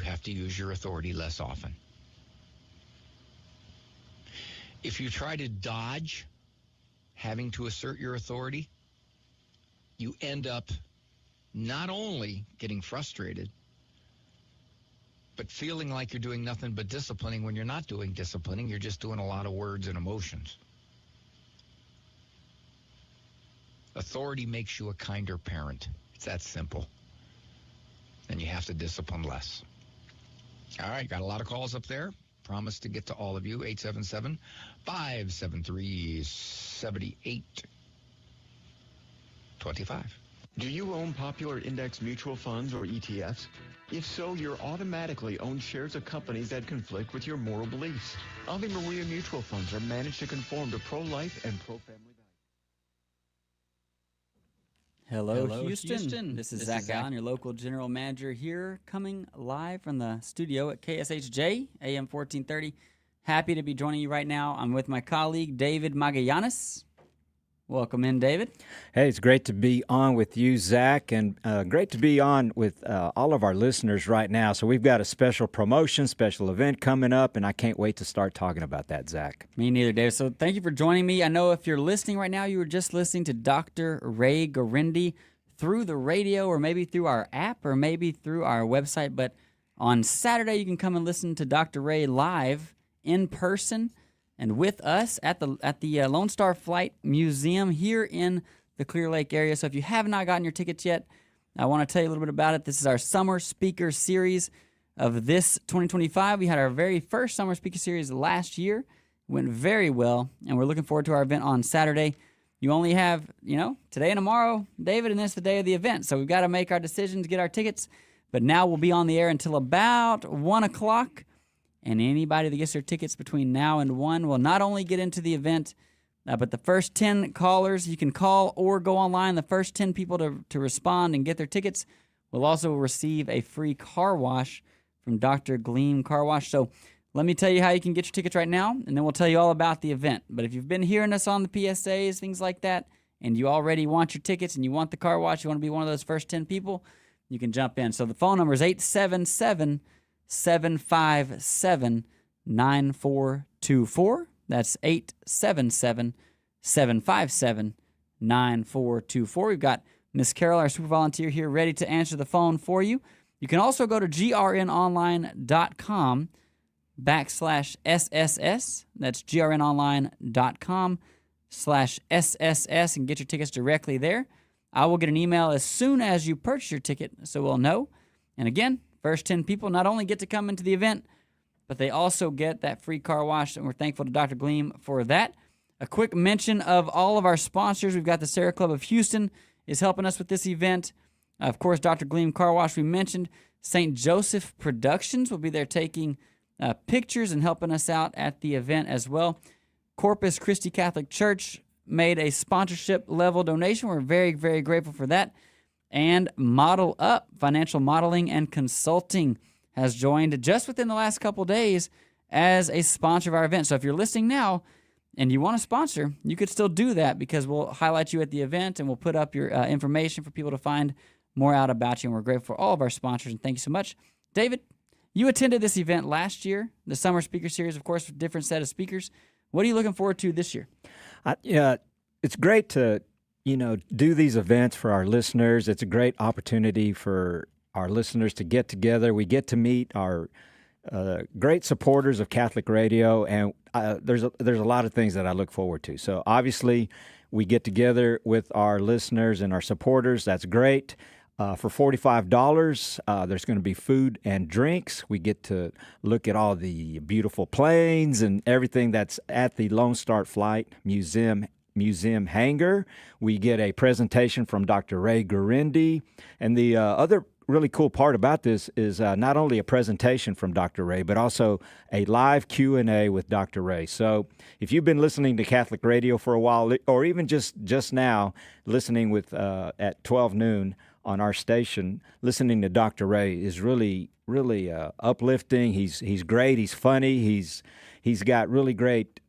have to use your authority less often. If you try to dodge having to assert your authority, you end up not only getting frustrated, but feeling like you're doing nothing but disciplining when you're not doing disciplining. You're just doing a lot of words and emotions. Authority makes you a kinder parent. It's that simple. And you have to discipline less. All right, got a lot of calls up there. Promise to get to all of you. 877-573-7825. Do you own popular index mutual funds or ETFs? If so, you're automatically own shares of companies that conflict with your moral beliefs. Ave Maria mutual funds are managed to conform to pro-life and pro-family values. Hello, Houston. This is Zach Allen, your local general manager here, coming live from the studio at KSHJ, AM 1430. Happy to be joining you right now. I'm with my colleague, David Magallanes. Welcome in, David. Hey, it's great to be on with you, Zach, and great to be on with all of our listeners right now. So we've got a special promotion, special event coming up, and I can't wait to start talking about that, Zach. Me neither, David. So thank you for joining me. I know if you're listening right now, you were just listening to Dr. Ray Guarendi through the radio or maybe through our app or maybe through our website. But on Saturday, you can come and listen to Dr. Ray live in person and with us at the Lone Star Flight Museum here in the Clear Lake area. So if you have not gotten your tickets yet, I want to tell you a little bit about it. This is our summer speaker series of this 2025. We had our very first summer speaker series last year. It went very well, and we're looking forward to our event on Saturday. You only have, today and tomorrow, David, and this is the day of the event. So we've got to make our decisions, get our tickets. But now we'll be on the air until about 1 o'clock. And anybody that gets their tickets between now and 1 will not only get into the event, but the first 10 callers, you can call or go online. The first 10 people to respond and get their tickets will also receive a free car wash from Dr. Gleam Car Wash. So let me tell you how you can get your tickets right now, and then we'll tell you all about the event. But if you've been hearing us on the PSAs, things like that, and you already want your tickets and you want the car wash, you want to be one of those first 10 people, you can jump in. So the phone number is 877-757-9424. That's 877-757-9424. We've got Miss Carol, our super volunteer here, ready to answer the phone for you. You can also go to grnonline.com/SSS. That's grnonline.com/SSS and get your tickets directly there. I will get an email as soon as you purchase your ticket, so we'll know. And again, first 10 people not only get to come into the event, but they also get that free car wash, and we're thankful to Dr. Gleam for that. A quick mention of all of our sponsors. We've got the Sierra Club of Houston is helping us with this event. Of course, Dr. Gleam Car Wash, we mentioned. St. Joseph Productions will be there taking pictures and helping us out at the event as well. Corpus Christi Catholic Church made a sponsorship level donation. We're very, very grateful for that. And Model Up, Financial Modeling and Consulting, has joined just within the last couple days as a sponsor of our event. So if you're listening now and you want to sponsor, you could still do that because we'll highlight you at the event and we'll put up your information for people to find more out about you. And we're grateful for all of our sponsors, and thank you so much. David, you attended this event last year, the Summer Speaker Series, of course, with a different set of speakers. What are you looking forward to this year? It's great to do these events for our listeners. It's a great opportunity for our listeners to get together. We get to meet our great supporters of Catholic radio, and there's a lot of things that I look forward to. So obviously, we get together with our listeners and our supporters. That's great. For $45, there's going to be food and drinks. We get to look at all the beautiful planes and everything that's at the Lone Star Flight Museum hangar. We get a presentation from Dr. Ray Guarendi. And the other really cool part about this is not only a presentation from Dr. Ray, but also a live Q&A with Dr. Ray. So if you've been listening to Catholic radio for a while, or even just now listening with at 12 noon on our station, listening to Dr. Ray is really, really uplifting. He's great. He's funny. He's got really great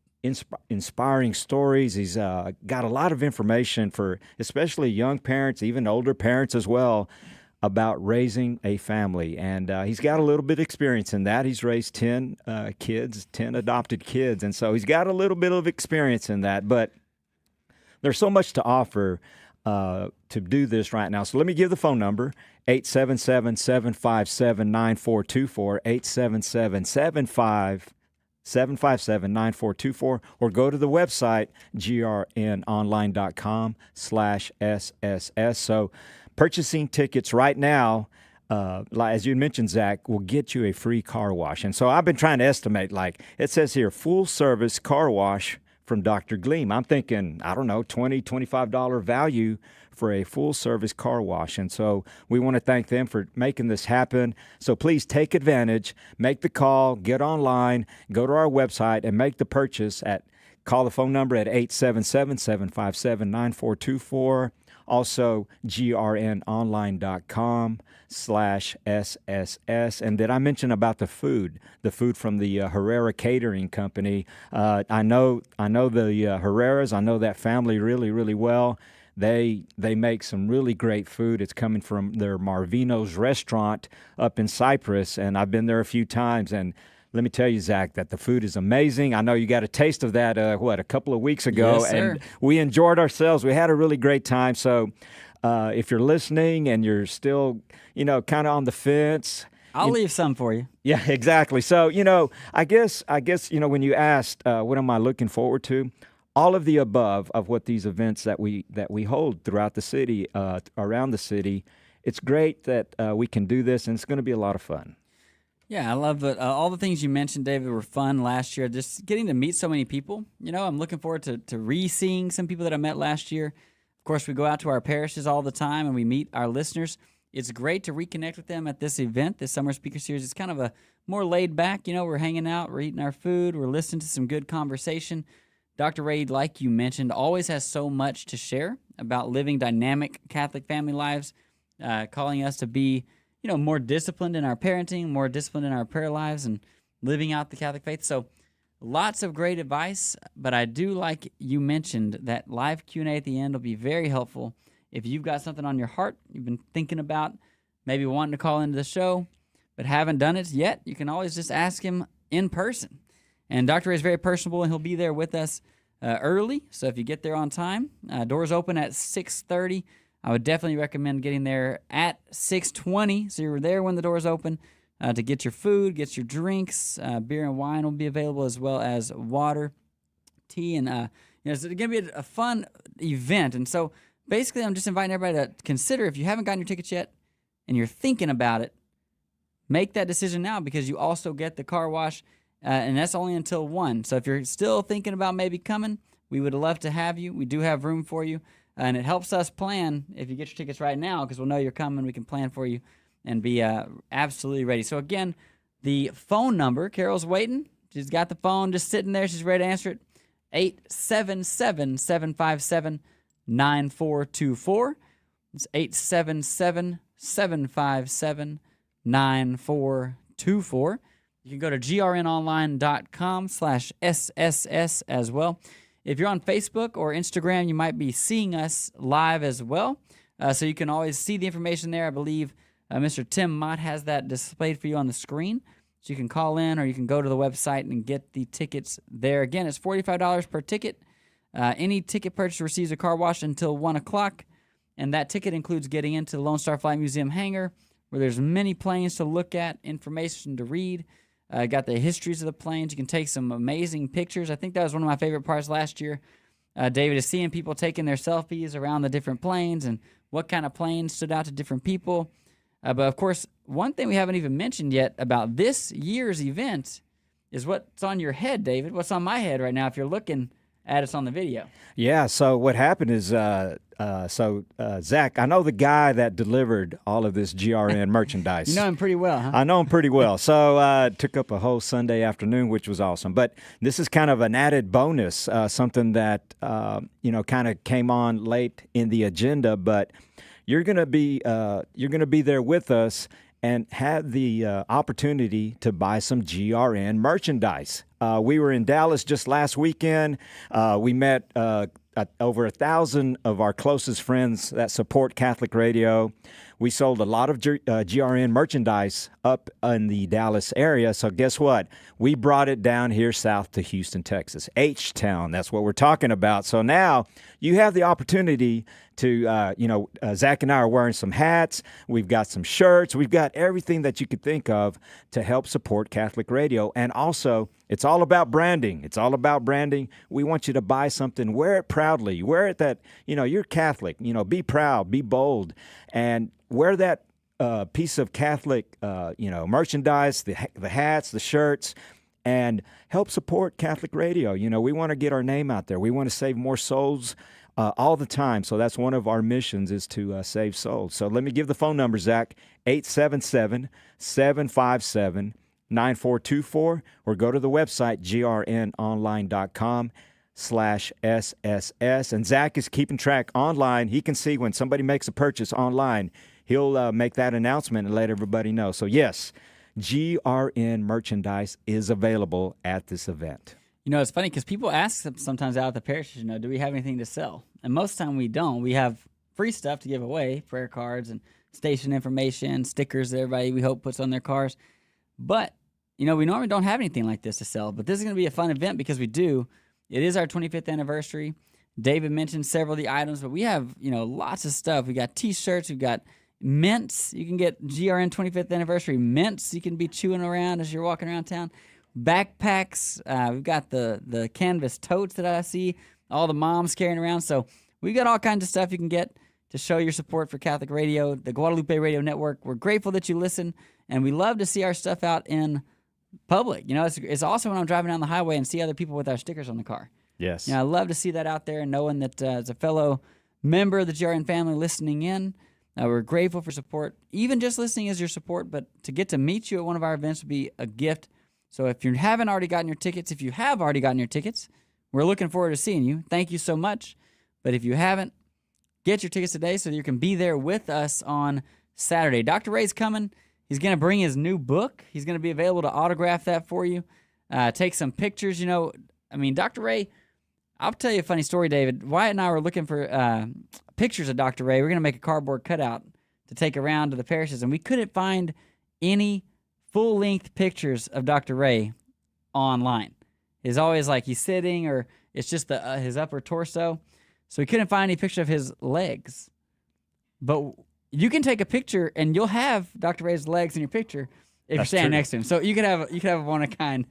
inspiring stories. He's got a lot of information for especially young parents, even older parents as well, about raising a family. And he's got a little bit of experience in that. He's raised 10 kids, 10 adopted kids. And so he's got a little bit of experience in that. But there's so much to offer to do this right now. So let me give the phone number, 877-757-9424, 877-757-9424, or go to the website, grnonline.com/SSS. So purchasing tickets right now, as you mentioned, Zach, will get you a free car wash. And so I've been trying to estimate, like it says here, full service car wash from Dr. Gleam. I'm thinking, I don't know, $20, $25 value for a full service car wash. And so we want to thank them for making this happen. So please take advantage, make the call, get online, go to our website and make the purchase call the phone number at 877-757-9424. Also, grnonline.com/SSS. And did I mention about the food from the Herrera Catering Company? I know the Herreras. I know that family really, really well. They make some really great food. It's coming from their Marvino's restaurant up in Cyprus, and I've been there a few times. And let me tell you, Zach, that the food is amazing. I know you got a taste of that, a couple of weeks ago. Yes, sir. And we enjoyed ourselves. We had a really great time. So if you're listening and you're still, kind of on the fence. I'll leave some for you. Yeah, exactly. So, I guess, when you asked, what am I looking forward to? All of the above of what these events that we hold throughout the city, around the city, it's great that we can do this, and it's going to be a lot of fun. Yeah, I love it. All the things you mentioned, David, were fun last year. Just getting to meet so many people. I'm looking forward to re-seeing some people that I met last year. Of course, we go out to our parishes all the time, and we meet our listeners. It's great to reconnect with them at this event, this Summer Speaker Series. It's kind of a more laid back. We're hanging out, we're eating our food, we're listening to some good conversation. Dr. Ray, like you mentioned, always has so much to share about living dynamic Catholic family lives, calling us to be more disciplined in our parenting, more disciplined in our prayer lives, and living out the Catholic faith. So lots of great advice, but I do like you mentioned that live Q&A at the end will be very helpful. If you've got something on your heart, you've been thinking about maybe wanting to call into the show, but haven't done it yet, you can always just ask him in person. And Dr. Ray is very personable, and he'll be there with us early. So if you get there on time, doors open at 6:30. I would definitely recommend getting there at 6:20, so you're there when the doors open to get your food, get your drinks. Beer and wine will be available, as well as water, tea, and it's going to be a fun event. And so basically, I'm just inviting everybody to consider, if you haven't gotten your tickets yet and you're thinking about it, make that decision now, because you also get the car wash, and that's only until 1. So if you're still thinking about maybe coming, we would love to have you. We do have room for you. And it helps us plan if you get your tickets right now, because we'll know you're coming. We can plan for you and be absolutely ready. So, again, the phone number, Carol's waiting. She's got the phone just sitting there. She's ready to answer it. 877-757-9424. It's 877-757-9424. You can go to grnonline.com/SSS as well. If you're on Facebook or Instagram, you might be seeing us live as well. So you can always see the information there. I believe Mr. Tim Mott has that displayed for you on the screen. So you can call in, or you can go to the website and get the tickets there. Again, it's $45 per ticket. Any ticket purchase receives a car wash until 1 o'clock. And that ticket includes getting into the Lone Star Flight Museum hangar, where there's many planes to look at, information to read. Got the histories of the planes. You can take some amazing pictures. I think that was one of my favorite parts last year, David, is seeing people taking their selfies around the different planes and what kind of planes stood out to different people. But, of course, one thing we haven't even mentioned yet about this year's event is what's on your head, David. What's on my head right now if you're looking at us on the video? Yeah, so what happened is, Zach, I know the guy that delivered all of this GRN merchandise. You know him pretty well, huh? I know him pretty well. So took up a whole Sunday afternoon, which was awesome. But this is kind of an added bonus, something that, kind of came on late in the agenda. But you're going to be there with us and have the opportunity to buy some GRN merchandise. We were in Dallas just last weekend. We met over 1,000 of our closest friends that support Catholic radio. we sold a lot of GRN merchandise up in the Dallas area. So guess what? We brought it down here south to Houston, Texas. H-Town, that's what we're talking about. So now you have the opportunity to, Zach and I are wearing some hats. We've got some shirts. We've got everything that you could think of to help support Catholic radio. And also, it's all about branding. It's all about branding. We want you to buy something, wear it proudly. Wear it that, you're Catholic. Be proud, be bold, and wear that piece of Catholic, merchandise, the hats, the shirts, and help support Catholic radio. We want to get our name out there. We want to save more souls all the time. So that's one of our missions, is to save souls. So let me give the phone number, Zach, 877-757-9424, or go to the website, grnonline.com/SSS. And Zach is keeping track online. He can see when somebody makes a purchase online. He'll make that announcement and let everybody know. So yes, GRN merchandise is available at this event. It's funny because people ask sometimes out at the parishes, do we have anything to sell? And most of the time we don't. We have free stuff to give away, prayer cards and station information, stickers that everybody, we hope, puts on their cars. But, we normally don't have anything like this to sell. But this is going to be a fun event because we do. It is our 25th anniversary. David mentioned several of the items, but we have, lots of stuff. We got T-shirts. We've got mints. You can get GRN 25th anniversary mints you can be chewing around as you're walking around town. Backpacks. We've got the canvas totes that I see all the moms carrying around. So we've got all kinds of stuff you can get to show your support for Catholic Radio, the Guadalupe Radio Network. We're grateful that you listen, and we love to see our stuff out in public. It's awesome when I'm driving down the highway and see other people with our stickers on the car. Yes. I love to see that out there and knowing that as a fellow member of the GRN family listening in, we're grateful for support. Even just listening is your support, but to get to meet you at one of our events would be a gift. So if you haven't already gotten your tickets, if you have already gotten your tickets, we're looking forward to seeing you. Thank you so much. But if you haven't, get your tickets today so that you can be there with us on Saturday. Dr. Ray's coming. He's going to bring his new book. He's going to be available to autograph that for you, take some pictures. Dr. Ray, I'll tell you a funny story, David. Wyatt and I were looking for pictures of Dr. Ray. We're going to make a cardboard cutout to take around to the parishes, and we couldn't find any full-length pictures of Dr. Ray online. It's always like he's sitting, or it's just his upper torso. So we couldn't find any picture of his legs. But you can take a picture, and you'll have Dr. Ray's legs in your picture if you're standing next to him. So you could have a one-of-a-kind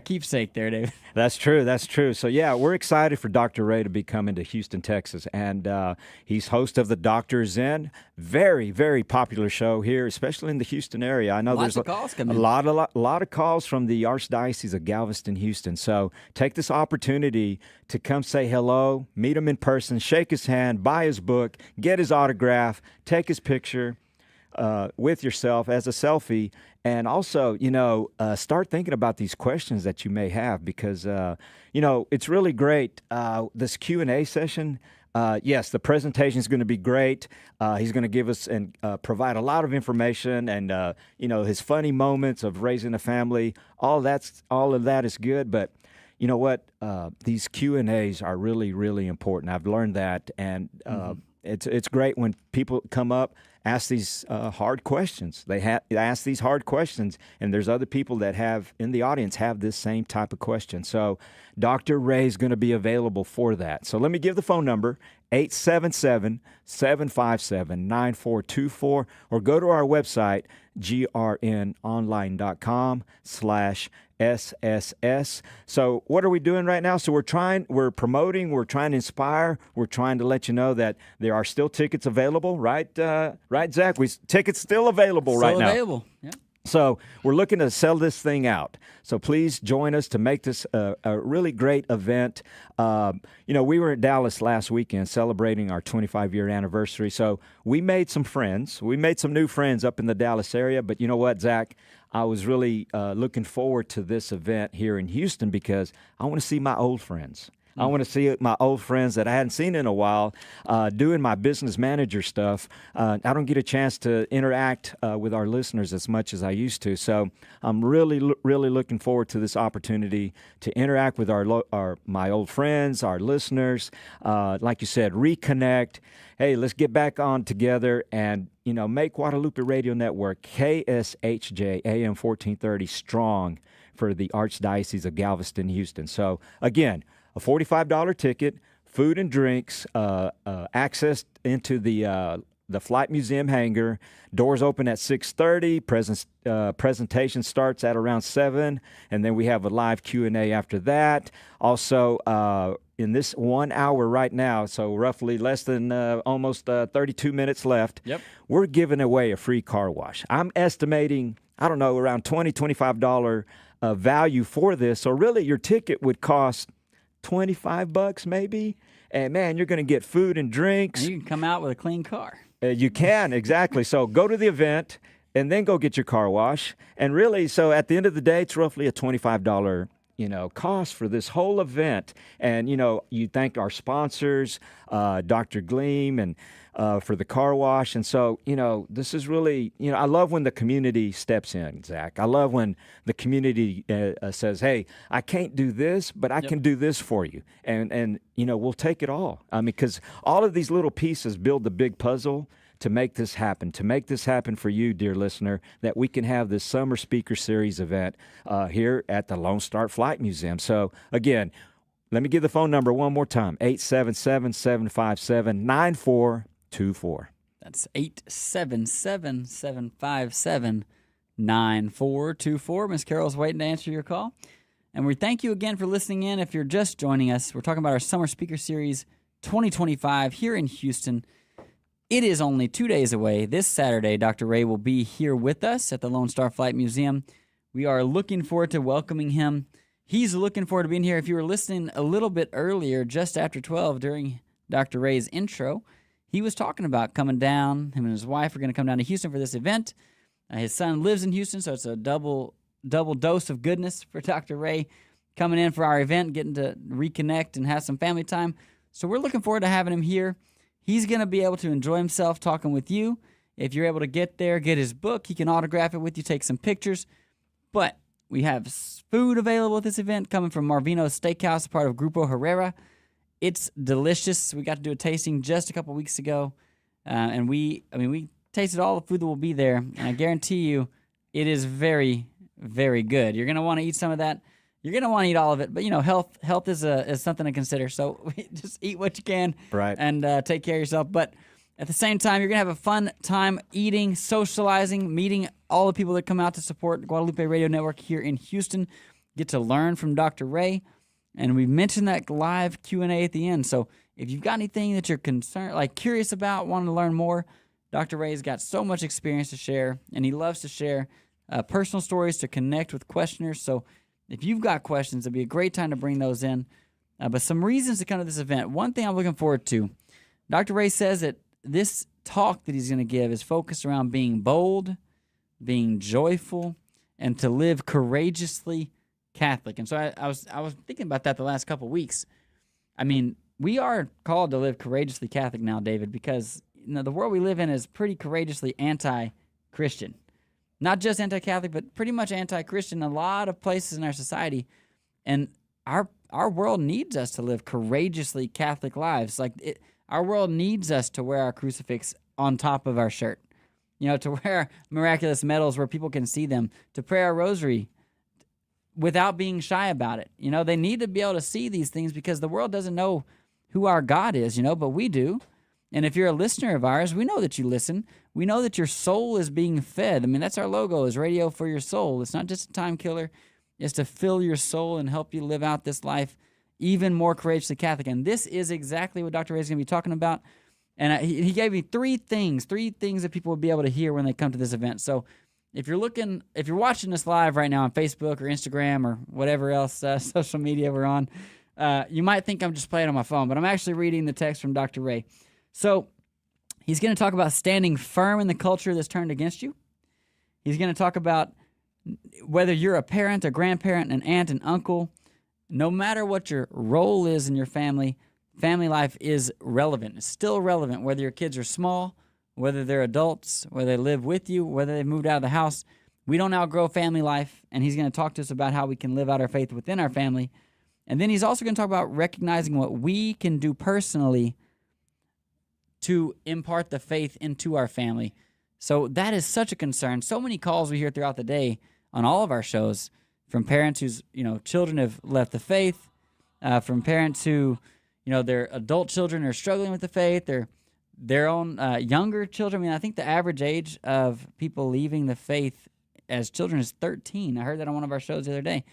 keepsake there, David. That's true. That's true. So, yeah, we're excited for Dr. Ray to be coming to Houston, Texas. And he's host of the Doctor's In. Very, very popular show here, especially in the Houston area. I know Lots there's of calls coming a lot of calls from the Archdiocese of Galveston, Houston. So take this opportunity to come say hello, meet him in person, shake his hand, buy his book, get his autograph, take his picture with yourself as a selfie. And also, start thinking about these questions that you may have because, it's really great. This Q&A session, yes, the presentation is going to be great. He's going to give us and provide a lot of information and, his funny moments of raising a family. All of that is good. But you know what? These Q&As are really, really important. I've learned that. And it's great when people come up, ask these hard questions. They ask these hard questions, and there's other people that have in the audience have this same type of question. So Dr. Ray is going to be available for that. So let me give the phone number, 877-757-9424, or go to our website, grnonline.com/SSS. So what are we doing right now? So we're promoting, we're trying to inspire, we're trying to let you know that there are still tickets available, right? Right, Zach? Tickets still available right now. Still available, yeah. So we're looking to sell this thing out. So please join us to make this a really great event. We were in Dallas last weekend celebrating our 25-year anniversary. So we made some friends. We made some new friends up in the Dallas area. But you know what, Zach? I was really looking forward to this event here in Houston because I want to see my old friends. I want to see my old friends that I hadn't seen in a while doing my business manager stuff. I don't get a chance to interact with our listeners as much as I used to. So I'm really, really looking forward to this opportunity to interact with my old friends, our listeners. Like you said, reconnect. Hey, let's get back on together and, make Guadalupe Radio Network, KSHJ AM 1430, strong for the Archdiocese of Galveston, Houston. So, again, a $45 ticket, food and drinks, access into the Flight Museum hangar. Doors open at 6:30. Presentation starts at around 7, and then we have a live Q&A after that. Also, in this 1 hour right now, so roughly less than almost 32 minutes left, we're giving away a free car wash. I'm estimating, around $20, $25 value for this. So really your ticket would cost $25 maybe. And man, you're going to get food and drinks. And you can come out with a clean car. You can, exactly. So go to the event and then go get your car wash. And really, so at the end of the day, it's roughly a $25 cost for this whole event. And, you thank our sponsors, Dr. Gleam, and for the car wash. And so, this is really, I love when the community steps in, Zach. I love when the community says, hey, I can't do this, but I can do this for you. And we'll take it all. I mean, because all of these little pieces build the big puzzle to make this happen for you, dear listener, that we can have this summer speaker series event here at the Lone Star Flight Museum. So again, let me give the phone number one more time, 877-757-9424. That's 877-757-9424. Miss Carol's waiting to answer your call. And we thank you again for listening in. If you're just joining us, we're talking about our Summer Speaker Series 2025 here in Houston. It is only 2 days away. This Saturday, Dr. Ray will be here with us at the Lone Star Flight Museum. We are looking forward to welcoming him. He's looking forward to being here. If you were listening a little bit earlier, just after 12, during Dr. Ray's intro, he was talking about coming down. Him and his wife are going to come down to Houston for this event. His son lives in Houston, so it's a double dose of goodness for Dr. Ray coming in for our event, getting to reconnect and have some family time. So we're looking forward to having him here. He's going to be able to enjoy himself talking with you. If you're able to get there, get his book. He can autograph it with you, take some pictures. But we have food available at this event coming from Marvino's Steakhouse, part of Grupo Herrera. It's delicious. We got to do a tasting just a couple weeks ago. And we tasted all the food that will be there. And I guarantee you, it is very, very good. You're going to want to eat some of that. You're going to want to eat all of it, but health is something to consider. So just eat what you can, right, and take care of yourself. But at the same time, you're going to have a fun time eating, socializing, meeting all the people that come out to support Guadalupe Radio Network here in Houston. Get to learn from Dr. Ray, and we mentioned that live Q&A at the end. So if you've got anything that you're curious about, wanting to learn more, Dr. Ray's got so much experience to share, and he loves to share personal stories to connect with questioners. So if you've got questions, it'd be a great time to bring those in. But some reasons to come to this event. One thing I'm looking forward to, Dr. Ray says that this talk that he's going to give is focused around being bold, being joyful, and to live courageously Catholic. And so I was thinking about that the last couple of weeks. I mean, we are called to live courageously Catholic now, David, because the world we live in is pretty courageously anti-Christian. Not just anti-Catholic, but pretty much anti-Christian in a lot of places in our society. And our world needs us to live courageously Catholic lives. Our world needs us to wear our crucifix on top of our shirt. To wear miraculous medals where people can see them, to pray our rosary without being shy about it. They need to be able to see these things because the world doesn't know who our God is, but we do. And if you're a listener of ours, we know that you listen. We know that your soul is being fed. I mean, that's our logo, is radio for your soul. It's not just a time killer. It's to fill your soul and help you live out this life even more courageously Catholic. And this is exactly what Dr. Ray is going to be talking about. And he gave me three things that people will be able to hear when they come to this event. So if you're watching this live right now on Facebook or Instagram or whatever else social media we're on, you might think I'm just playing on my phone, but I'm actually reading the text from Dr. Ray. So he's going to talk about standing firm in the culture that's turned against you. He's going to talk about whether you're a parent, a grandparent, an aunt, an uncle, no matter what your role is in your family, family life is relevant. It's still relevant whether your kids are small, whether they're adults, whether they live with you, whether they've moved out of the house. We don't outgrow family life, and he's going to talk to us about how we can live out our faith within our family. And then he's also going to talk about recognizing what we can do personally to impart the faith into our family. So that is such a concern. So many calls we hear throughout the day on all of our shows from parents whose children have left the faith, from parents who their adult children are struggling with the faith, their own younger children. I mean, I think the average age of people leaving the faith as children is 13. I heard that on one of our shows the other day.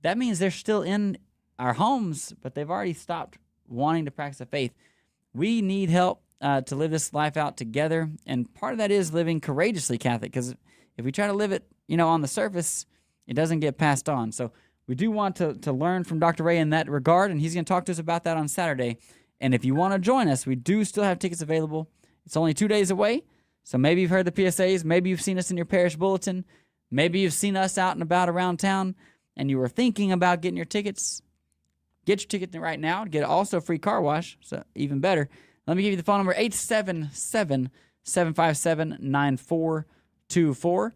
That means they're still in our homes, but they've already stopped wanting to practice the faith. We need help to live this life out together, and part of that is living courageously Catholic, because if we try to live it, on the surface, it doesn't get passed on. So we do want to learn from Dr. Ray in that regard, and he's going to talk to us about that on Saturday. And if you want to join us, we do still have tickets available. It's only 2 days away, so maybe you've heard the PSAs, maybe you've seen us in your parish bulletin, maybe you've seen us out and about around town, and you were thinking about getting your tickets. Get your ticket right now. Get also a free car wash, so even better. Let me give you the phone number, 877-757-9424.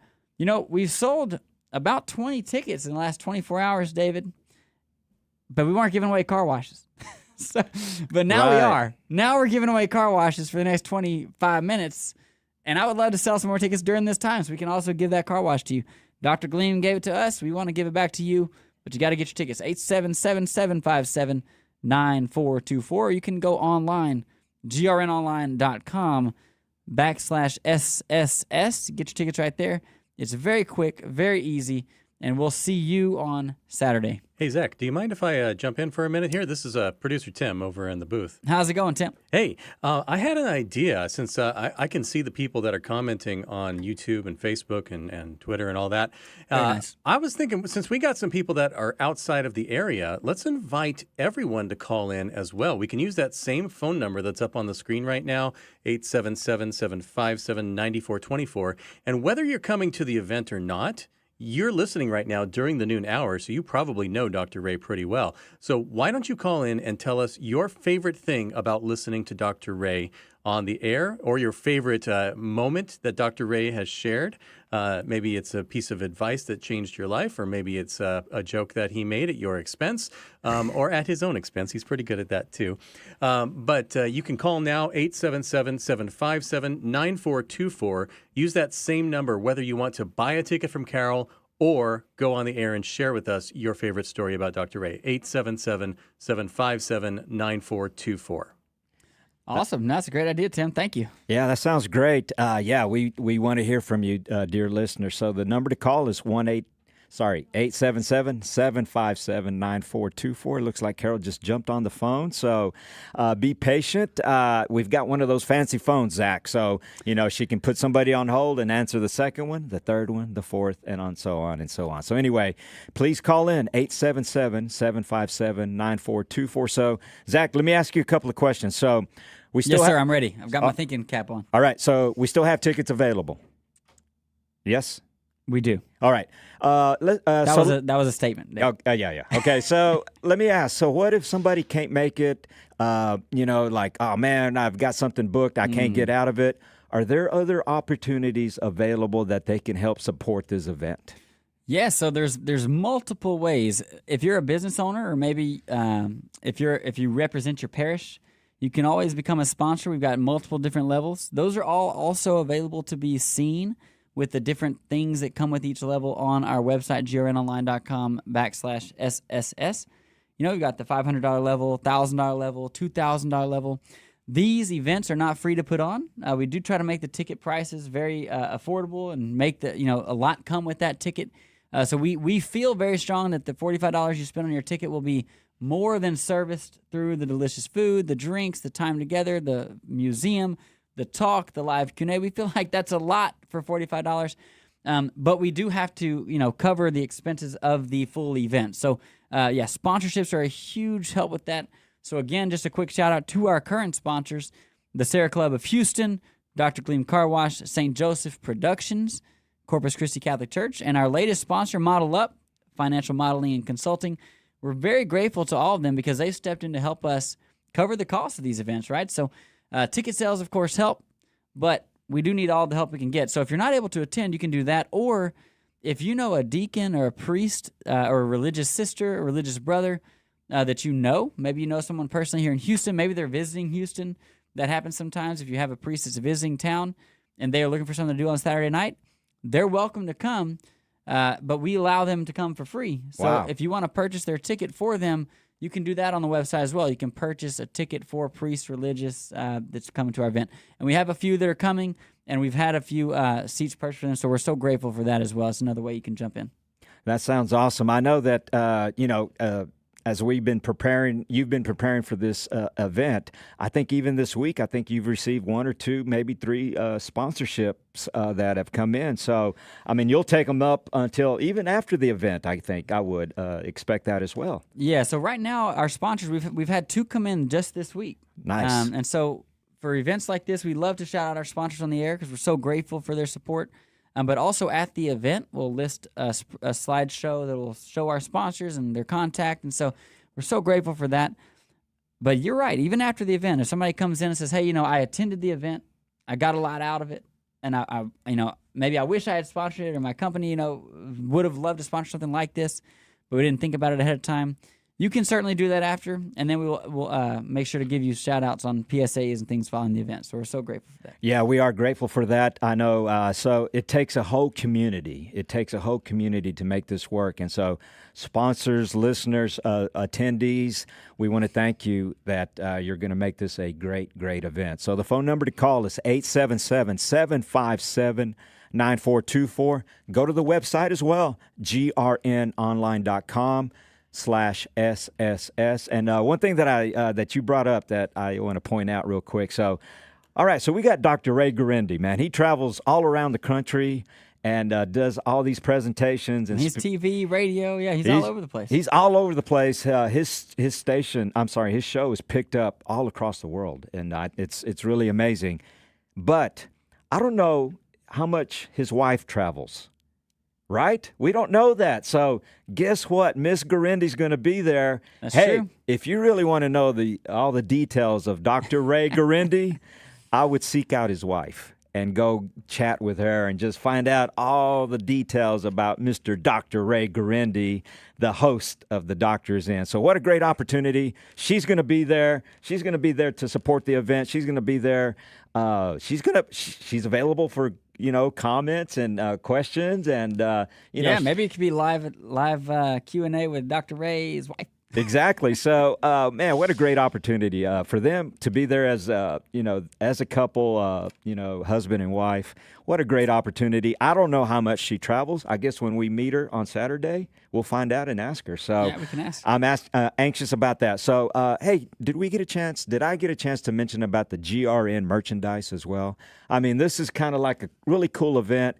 We've sold about 20 tickets in the last 24 hours, David, but we weren't giving away car washes. But now we are. Now we're giving away car washes for the next 25 minutes, and I would love to sell some more tickets during this time so we can also give that car wash to you. Dr. Gleam gave it to us. We want to give it back to you, but you got to get your tickets, 877-757-9424. You can go online, grnonline.com/SSS. Get your tickets right there. It's very quick, very easy, and we'll see you on Saturday. Hey, Zach, do you mind if I jump in for a minute here? This is producer Tim over in the booth. How's it going, Tim? Hey, I had an idea since I can see the people that are commenting on YouTube and Facebook and Twitter and all that. Very nice. I was thinking, since we got some people that are outside of the area, let's invite everyone to call in as well. We can use that same phone number that's up on the screen right now, 877-757-9424. And whether you're coming to the event or not, you're listening right now during the noon hour, so you probably know Dr. Ray pretty well. So why don't you call in and tell us your favorite thing about listening to Dr. Ray on the air, or your favorite moment that Dr. Ray has shared. Maybe it's a piece of advice that changed your life, or maybe it's a joke that he made at your expense, or at his own expense. He's pretty good at that, too. But you can call now, 877-757-9424. Use that same number, whether you want to buy a ticket from Carol or go on the air and share with us your favorite story about Dr. Ray, 877-757-9424. Awesome. That's a great idea, Tim. Thank you. Yeah, that sounds great. We want to hear from you, dear listeners. So the number to call is 877-757-9424. Looks like Carol just jumped on the phone, so be patient. We've got one of those fancy phones, Zach, so she can put somebody on hold and answer the second one, the third one, the fourth, and so on and so on. So anyway, please call in, 877-757-9424. So, Zach, let me ask you a couple of questions. So we still yes, sir, I'm ready. I've got my thinking cap on. All right, so we still have tickets available. Yes? We do. All right. That was a statement. Yeah. Okay, so let me ask. So what if somebody can't make it, like, oh, man, I've got something booked. I can't get out of it. Are there other opportunities available that they can help support this event? Yeah, so there's multiple ways. If you're a business owner, or maybe if you represent your parish, you can always become a sponsor. We've got multiple different levels. Those are all also available to be seen with the different things that come with each level on our website, grnonline.com/SSS. We've got the $500 level, $1,000 level, $2,000 level. These events are not free to put on. We do try to make the ticket prices very affordable and make a lot come with that ticket. So we feel very strong that the $45 you spend on your ticket will be more than serviced through the delicious food, the drinks, the time together, the museum, the talk, the live Q&A. We feel like that's a lot for $45. But we do have to, cover the expenses of the full event. So, sponsorships are a huge help with that. So, again, just a quick shout-out to our current sponsors, the Sarah Club of Houston, Dr. Gleam Car Wash, St. Joseph Productions, Corpus Christi Catholic Church, and our latest sponsor, Model Up, Financial Modeling and Consulting. we're very grateful to all of them because they stepped in to help us cover the cost of these events, right? So ticket sales, of course, help, but we do need all the help we can get. So if you're not able to attend, you can do that. Or if you know a deacon or a priest or a religious sister or religious brother that you know, maybe you know someone personally here in Houston, maybe they're visiting Houston. That happens sometimes if you have a priest that's visiting town and they are looking for something to do on Saturday night, they're welcome to come, but we allow them to come for free. So if you want to purchase their ticket for them, you can do that on the website as well. You can purchase a ticket for a priest religious that's coming to our event. And we have a few that are coming, and we've had a few seats purchased for them, so we're so grateful for that as well. It's another way you can jump in. That sounds awesome. I know that, as you've been preparing for this event, I think even this week, I think you've received 1 or 2, maybe 3 sponsorships that have come in. So, I mean, you'll take them up until even after the event, I think I would expect that as well. Yeah, so right now, our sponsors, we've had 2 come in just this week. Nice. And so for events like this, we love to shout out our sponsors on the air because we're so grateful for their support. But also at the event, we'll list a slideshow that will show our sponsors and their contact. And so we're so grateful for that. But you're right. Even after the event, if somebody comes in and says, hey, I attended the event, I got a lot out of it, and I maybe I wish I had sponsored it or my company, would have loved to sponsor something like this, but we didn't think about it ahead of time. You can certainly do that after, and then we'll make sure to give you shout-outs on PSAs and things following the event. So we're so grateful for that. Yeah, we are grateful for that. I know. So it takes a whole community. It takes a whole community to make this work. And so sponsors, listeners, attendees, we want to thank you that you're going to make this a great, great event. So the phone number to call is 877-757-9424. Go to the website as well, grnonline.com. /SSS. And one thing that that you brought up that I want to point out real quick. So, all right, so we got Dr. Ray Guarendi, man. He travels all around the country and does all these presentations. And he's TV, radio. Yeah, he's all over the place. He's all over the place. His show is picked up all across the world, and it's really amazing. But I don't know how much his wife travels. Right? We don't know that. So guess what? Miss Guarendi's going to be there. That's true. If you really want to know all the details of Dr. Ray Guarendi, I would seek out his wife and go chat with her and just find out all the details about Mr. Dr. Ray Guarendi, the host of The Doctor's In. So what a great opportunity. She's going to be there. She's going to be there to support the event. She's going to be there. She's available for comments and questions, and maybe it could be live Q&A with Dr. Ray's wife. Exactly. So, man, what a great opportunity for them to be there as a couple, husband and wife. What a great opportunity. I don't know how much she travels. I guess when we meet her on Saturday, we'll find out and ask her. So yeah, we can ask. I'm anxious about that. So, hey, did I get a chance to mention about the GRN merchandise as well? I mean, this is kind of like a really cool event.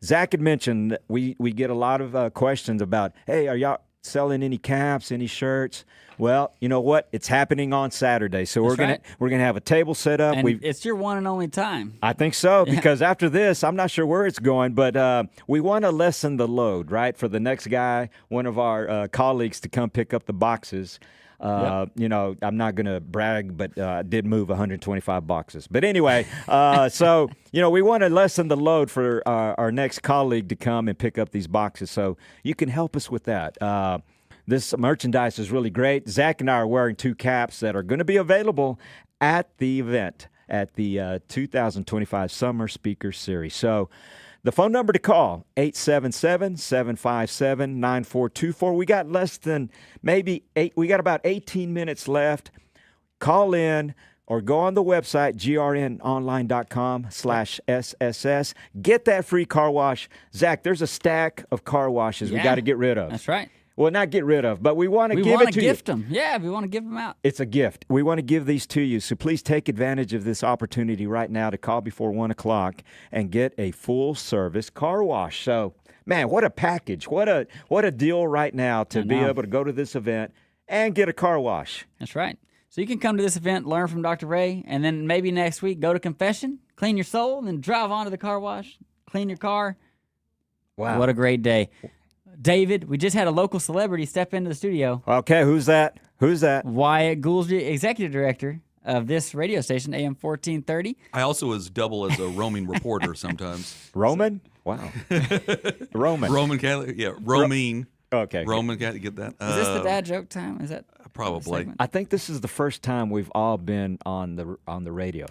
Zach had mentioned that we get a lot of questions about, hey, are y'all selling any caps, any shirts? Well, you know what? It's happening on Saturday, so we're gonna have a table set up. And it's your one and only time. I think so, because after this, I'm not sure where it's going, but we want to lessen the load, right? For the next guy, one of our colleagues, to come pick up the boxes. I'm not going to brag, but I did move 125 boxes. But anyway, so we want to lessen the load for our next colleague to come and pick up these boxes. So you can help us with that. This merchandise is really great. Zach and I are wearing 2 caps that are going to be available at the event at the 2025 Summer Speaker Series. So the phone number to call, 877-757-9424. We got we got about 18 minutes left. Call in or go on the website, grnonline.com/SSS. Get that free car wash. Zach, there's a stack of car washes we got to get rid of. That's right. Well, not get rid of, but we want to give it to you. We want to gift them. Yeah, we want to give them out. It's a gift. We want to give these to you. So please take advantage of this opportunity right now to call before 1 o'clock and get a full-service car wash. So, man, what a package. What a deal right now to be able to go to this event and get a car wash. That's right. So you can come to this event, learn from Dr. Ray, and then maybe next week go to confession, clean your soul, and then drive on to the car wash, clean your car. Wow. What a great day. David, we just had a local celebrity step into the studio. Okay, who's that? Who's that? Wyatt Goolsby, executive director of this radio station, AM 1430. I also was double as a roaming reporter sometimes. Roman? Wow. Roman. Roman Catholic, yeah, roaming. Okay. Roman Catholic, get that? Is this the dad joke time? Is that Probably. segment? I think this is the first time we've all been on the radio.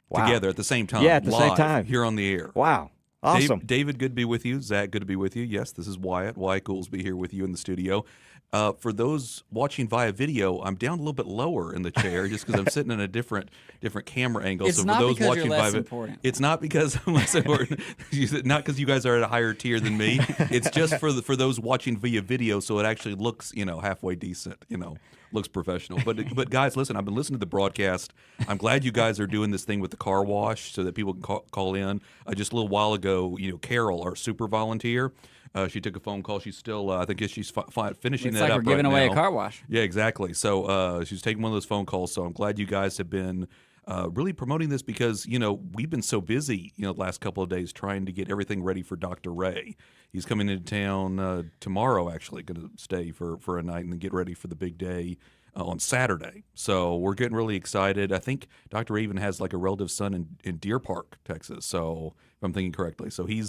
Wow. Together at the same time. Yeah, at the same live, time. Here on the air. Wow. Awesome. David, good to be with you. Zach, good to be with you. Yes, this is Wyatt Goolsby here with you in the studio. For those watching via video, I'm down a little bit lower in the chair just because I'm sitting in a different camera angle. It's so for not those because watching you're less via, important. it's not because I'm less important. Not because you guys are at a higher tier than me. It's just for those watching via video, so it actually looks halfway decent. Looks professional. But guys, listen, I've been listening to the broadcast. I'm glad you guys are doing this thing with the car wash so that people can call in. Just a little while ago, Carol, our super volunteer, she took a phone call. She's still, I think she's finishing Looks that like up we're giving right away now. a car wash. Yeah, exactly. So she's taking one of those phone calls. So I'm glad you guys have been really promoting this because, we've been so busy, the last couple of days trying to get everything ready for Dr. Ray. He's coming into town tomorrow, actually, going to stay for a night and then get ready for the big day on Saturday. So we're getting really excited. I think Dr. Ray even has like a relative son in Deer Park, Texas. So if I'm thinking correctly. So he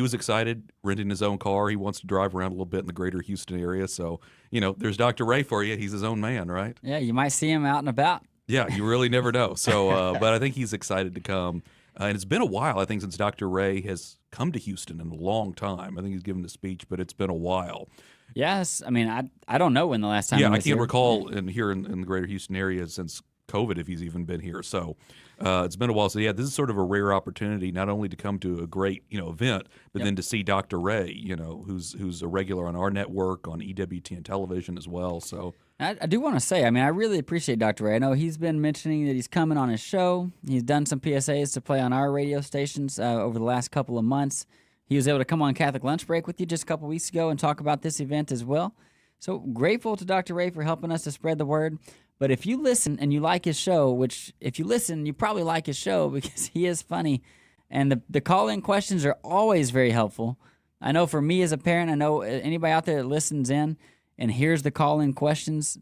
was excited, renting his own car. He wants to drive around a little bit in the greater Houston area. So, there's Dr. Ray for you. He's his own man, right? Yeah, you might see him out and about. Yeah, you really never know. So, but I think he's excited to come. And it's been a while, I think, since Dr. Ray has come to Houston in a long time. I think he's given a speech, but it's been a while. Yes, I mean, I don't know when the last time. Yeah, he I was can't here. recall in the greater Houston area since COVID if he's even been here. So it's been a while. So yeah, this is sort of a rare opportunity not only to come to a great event, but then to see Dr. Ray, who's a regular on our network on EWTN television as well. So. I do want to say, I mean, I really appreciate Dr. Ray. I know he's been mentioning that he's coming on his show. He's done some PSAs to play on our radio stations over the last couple of months. He was able to come on Catholic Lunch Break with you just a couple weeks ago and talk about this event as well. So grateful to Dr. Ray for helping us to spread the word. But if you listen and you like his show, which if you listen, you probably like his show because he is funny. And the call-in questions are always very helpful. I know for me as a parent, I know anybody out there that listens in and hears the call-in questions,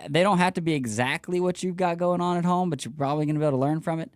they don't have to be exactly what you've got going on at home, but you're probably going to be able to learn from it.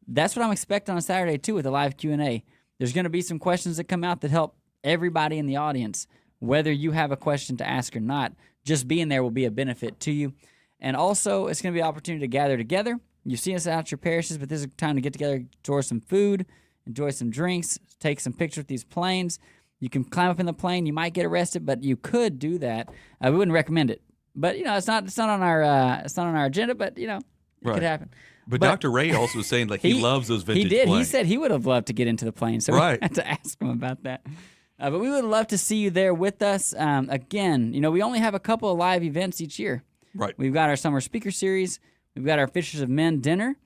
That's what I'm expecting on Saturday, too, with the live Q&A. There's going to be some questions that come out that help everybody in the audience, whether you have a question to ask or not. Just being there will be a benefit to you. And also, it's going to be an opportunity to gather together. You see us out at your parishes, but this is a time to get together, enjoy some food, enjoy some drinks, take some pictures with these planes. You can climb up in the plane. You might get arrested, but you could do that. We wouldn't recommend it. But it's not on our agenda. But it could happen. But Dr. Ray also was saying he loves those vintage He did. planes. He said he would have loved to get into the plane. So we had to ask him about that. But we would love to see you there with us. Again, we only have a couple of live events each year. Right. We've got our summer speaker series. We've got our Fishers of Men dinner.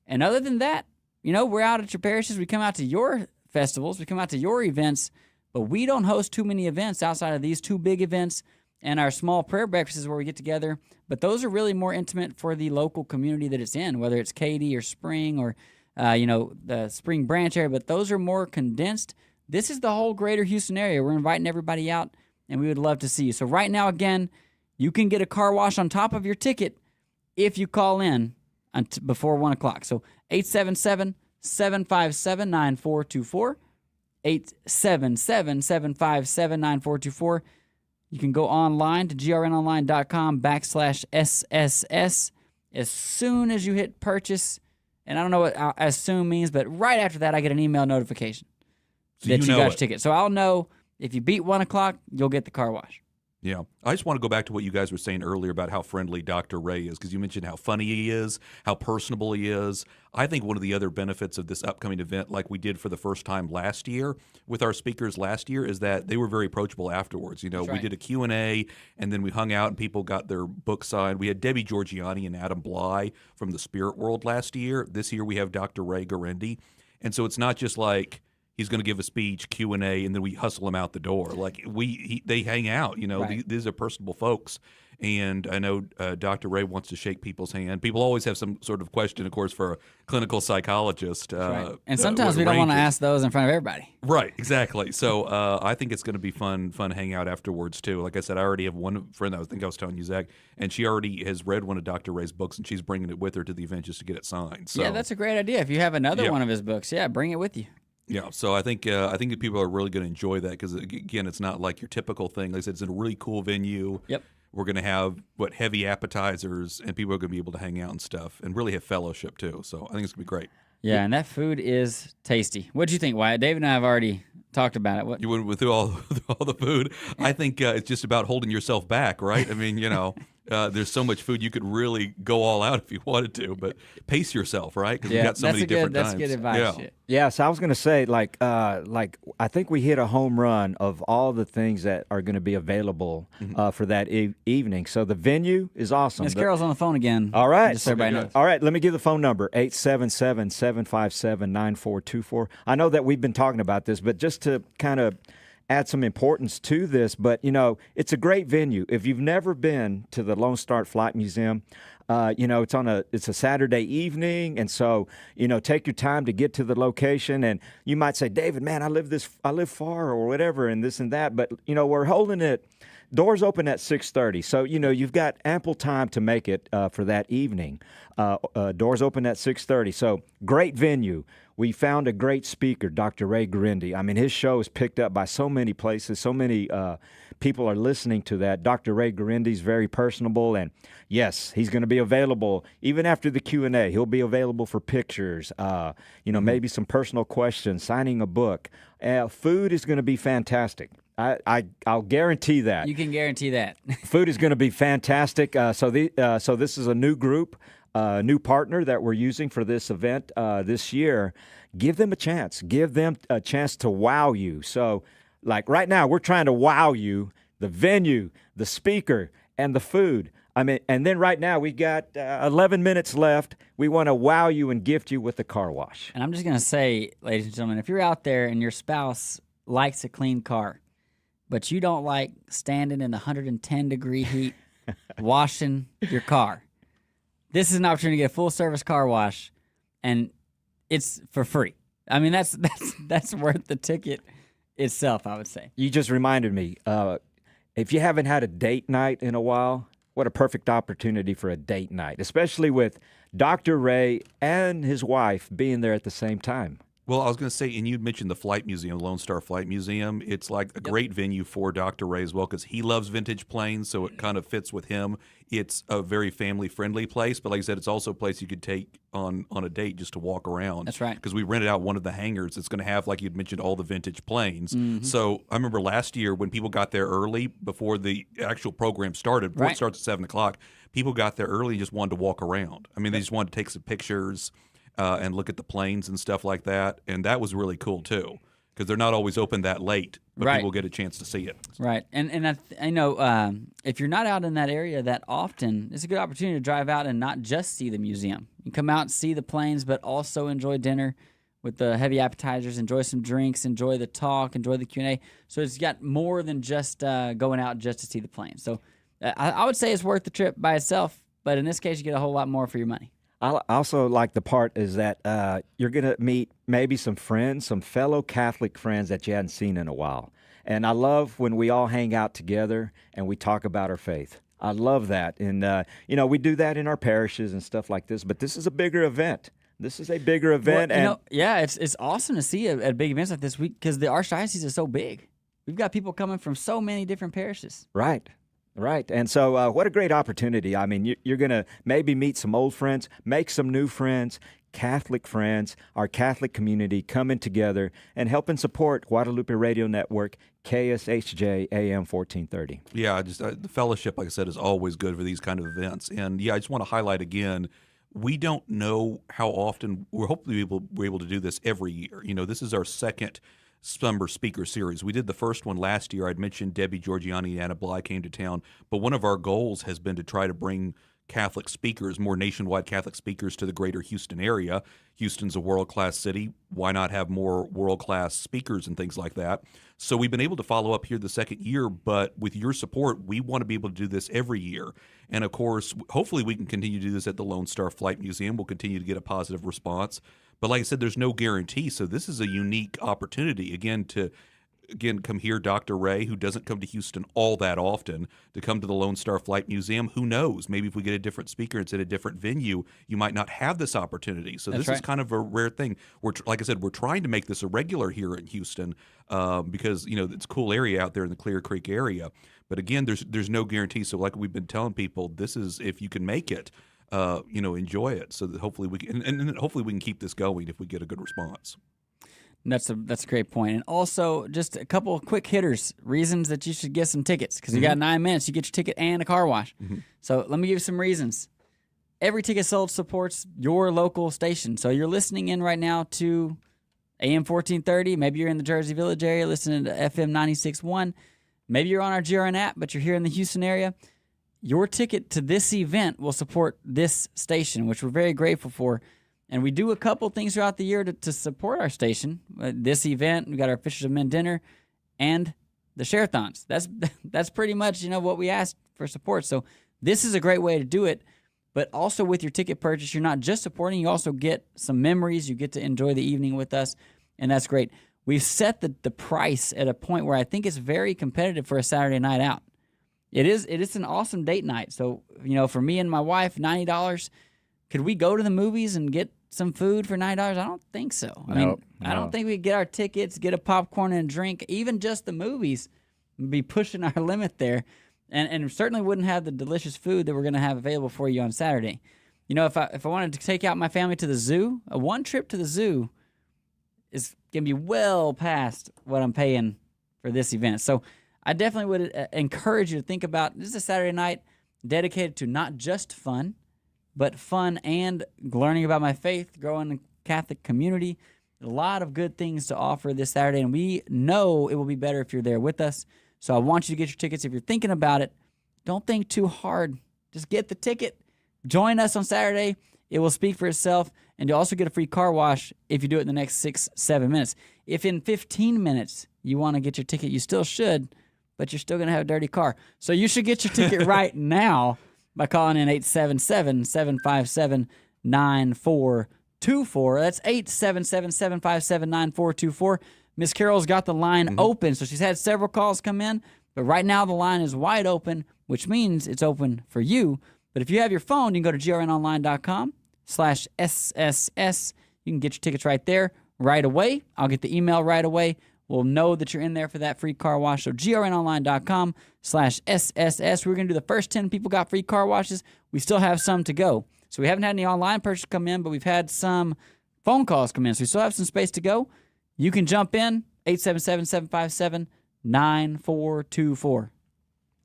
And other than that, we're out at your parishes. We come out to your festivals. We come out to your events. But we don't host too many events outside of these two big events and our small prayer breakfasts where we get together. But those are really more intimate for the local community that it's in, whether it's Katy or Spring or, the Spring Branch area. But those are more condensed. This is the whole greater Houston area. We're inviting everybody out, and we would love to see you. So right now, again, you can get a car wash on top of your ticket if you call in before 1 o'clock. So 877-757-9424. 877-757-9424. You can go online to grnonline.com/SSS as soon as you hit purchase. And I don't know what as soon means, but right after that, I get an email notification that you got your ticket. So I'll know if you beat 1 o'clock, you'll get the car wash. Yeah. I just want to go back to what you guys were saying earlier about how friendly Dr. Ray is, because you mentioned how funny he is, how personable he is. I think one of the other benefits of this upcoming event, like we did for the first time last year with our speakers last year, is that they were very approachable afterwards. We did a Q&A, and then we hung out, and people got their book signed. We had Debbie Georgianni and Adam Bly from the Spirit World last year. This year we have Dr. Ray Guarendi. And so it's not just like, He's going to give a speech, Q&A, and then we hustle him out the door. Like they hang out. You know, Right. these are personable folks. And I know Dr. Ray wants to shake people's hand. People always have some sort of question, of course, for a clinical psychologist. Right. And sometimes we don't want to ask those in front of everybody. Right, exactly. So I think it's going to be fun hangout afterwards too. Like I said, I already have one friend that I was telling you, Zach, and she already has read one of Dr. Ray's books, and she's bringing it with her to the event just to get it signed. So, Yeah, that's a great idea. If you have another one of his books, bring it with you. yeah, so I think that people are really going to enjoy that because again, it's not like your typical thing. Like I said, it's in a really cool venue. Yep. We're going to have heavy appetizers, and people are going to be able to hang out and stuff, and really have fellowship too. So I think it's going to be great. Yeah, and that food is tasty. What do you think, Wyatt? David and I have already talked about it. What? You went through all the food. I think it's just about holding yourself back, right? I mean, there's so much food you could really go all out if you wanted to, but pace yourself, right? Because we've got so many different times. That's good advice. Yeah. Yeah, so I was going to say, like I think we hit a home run of all the things that are going to be available for that evening. So the venue is awesome. Miss Carol's on the phone again. All right. Just so everybody knows. All right, let me give the phone number, 877-757-9424. I know that we've been talking about this, but just to kind of add some importance to this, but, it's a great venue. If you've never been to the Lone Star Flight Museum, it's a Saturday evening, and so take your time to get to the location. And you might say, David, man, I live far or whatever, and this and that. But we're holding it. Doors open at 6:30, so you've got ample time to make it for that evening. Doors open at 6:30, so great venue. We found a great speaker, Dr. Ray Guarendi. I mean, his show is picked up by so many places, so many people are listening to that. Dr. Ray Guarendi is very personable, and yes, he's going to be available even after the Q&A. He'll be available for pictures, maybe some personal questions, signing a book. Food is going to be fantastic. I'll guarantee that. You can guarantee that. Food is going to be fantastic. So this is a new group, new partner that we're using for this event this year. Give them a chance. Give them a chance to wow you. So, like right now, we're trying to wow you, the venue, the speaker, and the food. I mean, and then right now we got 11 minutes left. We want to wow you and gift you with the car wash. And I'm just going to say, ladies and gentlemen, if you're out there and your spouse likes a clean car, but you don't like standing in the 110-degree heat washing your car, this is an opportunity to get a full-service car wash, and it's for free. I mean, that's worth the ticket itself, I would say. You just reminded me, if you haven't had a date night in a while, what a perfect opportunity for a date night, especially with Dr. Ray and his wife being there at the same time. Well, I was going to say, and you mentioned the Flight Museum, Lone Star Flight Museum. It's like a great venue for Dr. Ray as well because he loves vintage planes, so it kind of fits with him. It's a very family-friendly place, but like I said, it's also a place you could take on a date just to walk around. That's right. Because we rented out one of the hangars. It's going to have, like you'd mentioned, all the vintage planes. Mm-hmm. So I remember last year when people got there early before the actual program started, before it starts at 7 o'clock, people got there early and just wanted to walk around. I mean, they just wanted to take some pictures and look at the planes and stuff like that. And that was really cool, too, because they're not always open that late, but people get a chance to see it. Right. And I know if you're not out in that area that often, it's a good opportunity to drive out and not just see the museum. You come out and see the planes, but also enjoy dinner with the heavy appetizers, enjoy some drinks, enjoy the talk, enjoy the Q&A. So it's got more than just going out just to see the planes. So I would say it's worth the trip by itself, but in this case, you get a whole lot more for your money. I also like the part is that you're going to meet maybe some friends, some fellow Catholic friends that you hadn't seen in a while. And I love when we all hang out together and we talk about our faith. I love that. And, we do that in our parishes and stuff like this, but this is a bigger event. This is a bigger event. Well, it's awesome to see at big events like this because the Archdiocese is so big. We've got people coming from so many different parishes. Right. Right. And so what a great opportunity. I mean, you're going to maybe meet some old friends, make some new friends, Catholic friends, our Catholic community coming together and helping support Guadalupe Radio Network, KSHJ AM 1430. Yeah, just the fellowship, like I said, is always good for these kind of events. And, I just want to highlight again, we don't know how often we're hopefully we're able to do this every year. This is our second summer speaker series. We did the first one last year. I'd mentioned Debbie Georgiani and Anna Bly came to town, but one of our goals has been to try to bring Catholic speakers, more nationwide Catholic speakers to the greater Houston area. Houston's a world-class city. Why not have more world-class speakers and things like that? So we've been able to follow up here the second year, but with your support, we want to be able to do this every year. And of course, hopefully we can continue to do this at the Lone Star Flight Museum. We'll continue to get a positive response. But like I said, there's no guarantee. So this is a unique opportunity, again, to come here, Dr. Ray, who doesn't come to Houston all that often, to come to the Lone Star Flight Museum. Who knows? Maybe if we get a different speaker, it's at a different venue, you might not have this opportunity. So this is kind of a rare thing. Like I said, we're trying to make this a regular here in Houston because, it's a cool area out there in the Clear Creek area. But again, there's no guarantee. So like we've been telling people, this is, if you can make it, enjoy it. So that hopefully we can, and hopefully we can keep this going if we get a good response. That's a great point. And also, just a couple of quick hitters, reasons that you should get some tickets, because you got 9 minutes. You get your ticket and a car wash. So let me give you some reasons. Every ticket sold supports your local station. So you're listening in right now to AM 1430. Maybe you're in the Jersey Village area listening to FM 96.1. Maybe you're on our GRN app, but you're here in the Houston area. Your ticket to this event will support this station, which we're very grateful for. And we do a couple things throughout the year to support our station. This event, we got our Fishers of Men dinner and the share-a-thons. That's pretty much, what we ask for support. So this is a great way to do it. But also with your ticket purchase, you're not just supporting, you also get some memories. You get to enjoy the evening with us, and that's great. We've set the price at a point where I think it's very competitive for a Saturday night out. It is an awesome date night. So, for me and my wife, $90. Could we go to the movies and get some food for $9? I don't think so. I don't think we could get our tickets, get a popcorn and a drink. Even just the movies would be pushing our limit there. And certainly wouldn't have the delicious food that we're going to have available for you on Saturday. If I wanted to take out my family to the zoo, one trip to the zoo is going to be well past what I'm paying for this event. So I definitely would encourage you to think about, this is a Saturday night dedicated to not just fun, but fun and learning about my faith, growing in the Catholic community. A lot of good things to offer this Saturday, and we know it will be better if you're there with us. So I want you to get your tickets. If you're thinking about it, don't think too hard. Just get the ticket. Join us on Saturday. It will speak for itself, and you'll also get a free car wash if you do it in the next 6-7 minutes. If in 15 minutes you want to get your ticket, you still should, but you're still going to have a dirty car. So you should get your ticket right now by calling in 877-757-9424. That's 877-757-9424. Miss Carol's got the line open, so she's had several calls come in, but right now the line is wide open, which means it's open for you. But if you have your phone, you can go to grnonline.com/SSS. You can get your tickets right there right away. I'll get the email right away. We'll know that you're in there for that free car wash. So grnonline.com/SSS. We're going to do the first 10 people got free car washes. We still have some to go. So we haven't had any online purchase come in, but we've had some phone calls come in. So we still have some space to go. You can jump in, 877-757-9424.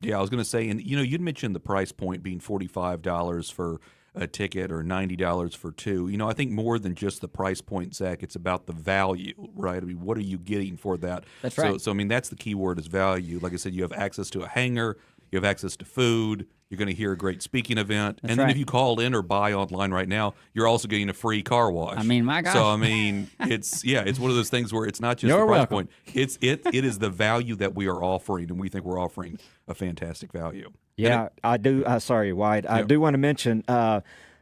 Yeah, I was going to say, and you'd mentioned the price point being $45 for a ticket or $90 for two. I think more than just the price point, Zach, it's about the value, right? I mean, what are you getting for that? That's right. So I mean, that's the key word is value. Like I said, you have access to a hangar, you have access to food, you're going to hear a great speaking event, That's and then right. if you call in or buy online right now, you're also getting a free car wash. I mean, my gosh. So I mean, it's one of those things where it's not just You're the price welcome. point. It is the value that we are offering, and we think we're offering a fantastic value. Yeah, I do. Sorry, Wyatt. I Yeah. do want to mention.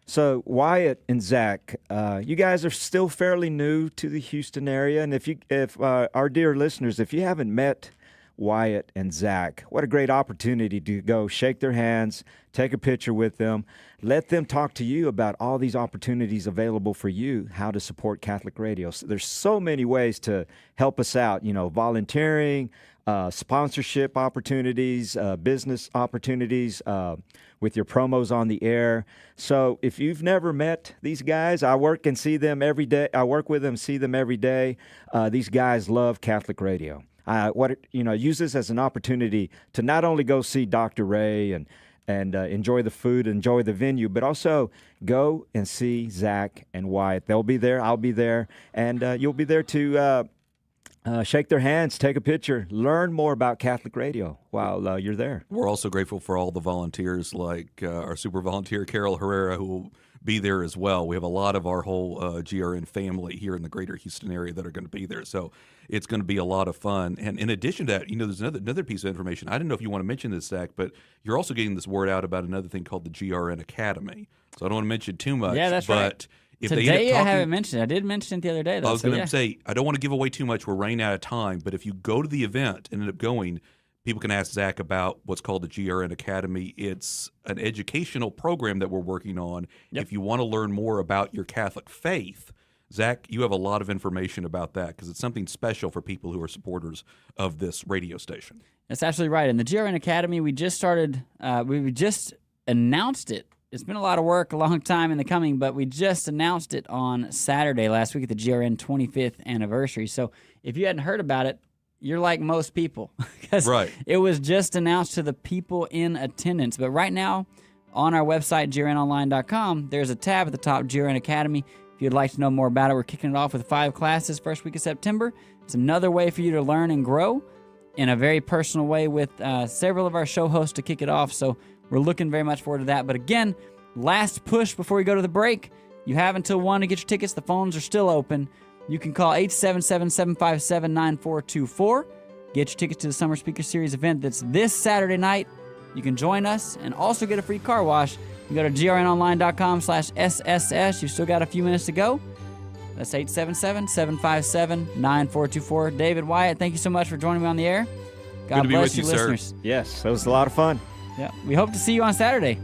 So Wyatt and Zach, you guys are still fairly new to the Houston area, and if our dear listeners, if you haven't met Wyatt and Zach, what a great opportunity to go shake their hands, take a picture with them, let them talk to you about all these opportunities available for you, how to support Catholic radio. So there's so many ways to help us out, volunteering, sponsorship opportunities, business opportunities, with your promos on the air. So if you've never met these guys, I work and see them every day. I work with them, see them every day. These guys love Catholic radio. Use this as an opportunity to not only go see Dr. Ray and enjoy the food, enjoy the venue, but also go and see Zach and Wyatt. They'll be there. I'll be there, and you'll be there to shake their hands, take a picture, learn more about Catholic radio while you're there. We're also grateful for all the volunteers like our super volunteer, Carol Herrera, who will be there as well. We have a lot of our whole GRN family here in the greater Houston area that are going to be there. So it's going to be a lot of fun. And in addition to that, there's another piece of information. I don't know if you want to mention this, Zach, but you're also getting this word out about another thing called the GRN Academy. So I don't want to mention too much. Yeah, that's right. But if Today, they end up talking, I haven't mentioned it. I did mention it the other day, though. I was going to say, I don't want to give away too much. We're running out of time. But if you go to the event and end up going, people can ask Zach about what's called the GRN Academy. It's an educational program that we're working on. Yep. If you want to learn more about your Catholic faith, Zach, you have a lot of information about that because it's something special for people who are supporters of this radio station. That's absolutely right. And the GRN Academy, we just started, we just announced it. It's been a lot of work, a long time in the coming, but we just announced it on Saturday last week at the GRN 25th anniversary. So if you hadn't heard about it, you're like most people because it was just announced to the people in attendance. But right now on our website, grnonline.com, there's a tab at the top, GRN Academy. If you'd like to know more about it, we're kicking it off with 5 classes first week of September. It's another way for you to learn and grow in a very personal way with several of our show hosts to kick it off. So we're looking very much forward to that. But again, last push before we go to the break. You have until 1 to get your tickets. The phones are still open. You can call 877-757-9424. Get your tickets to the Summer Speaker Series event that's this Saturday night. You can join us and also get a free car wash. You go to grnonline.com/SSS. You've still got a few minutes to go. That's 877-757-9424. David Wyatt, thank you so much for joining me on the air. God Good to be bless with you, you, sir. listeners. Yes, that was a lot of fun. Yeah, we hope to see you on Saturday.